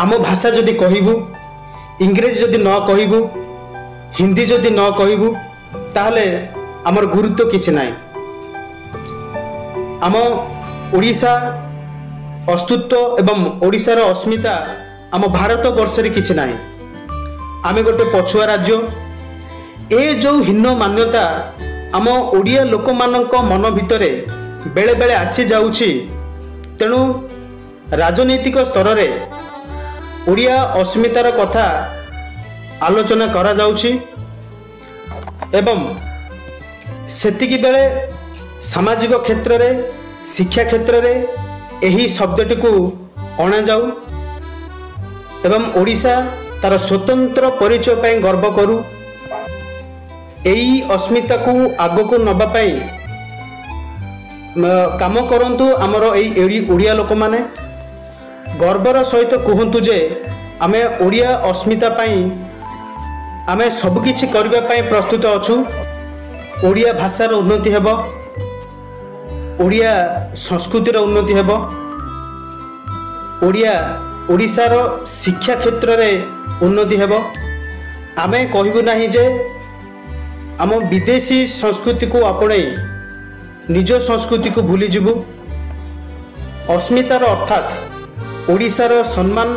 आम भाषा जदि कहबू इंग्रेजी जदि न कहबू हिंदी जदि न कहबू ताहले आमर गुरुत्व किछि नाही। आम ओडिशा अस्तित्व एवं ओडिशार अस्मिता आम भारत वर्ष किछि नाही। आमे गोटे पछुआ राज्य। ए जो हीन मान्यता आम ओडिया लोक मानक मन भितरे बेले बेले आसी जाउछि। तेणु राजनीतिक स्तर रे ओडिया अस्मितार कथा आलोचना करा जाउछि एवं सेतिकी बेले सामाजिक क्षेत्र रे शिक्षा क्षेत्र रे एही शब्दटी को अणा जाऊ एवं ओडिशा तार स्वतंत्र परिचय पई गर्व करू। एही अस्मिता को आगो को नबा पई काम करंतु। आमर एही ओडिया लोक माने गर्वर सहित कहतु जे आमे ओडिया अस्मिता पई आमे सब किछि करबा पई प्रस्तुत अछु। ओडिया भाषार उन्नति हेबो, ओडिया संस्कृतिर उन्नति हेबो, ओडिशार शिक्षा क्षेत्र रे उन्नति हेबो। आमे कहबु नाही जे आम विदेशी संस्कृति को आपणे निज संस्कृति को भूली जीवु। अस्मितार अर्थात ओडिशार सम्मान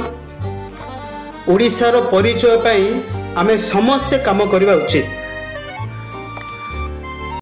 ओडिशार परिचय पई आमे समस्ते काम करबा उचित।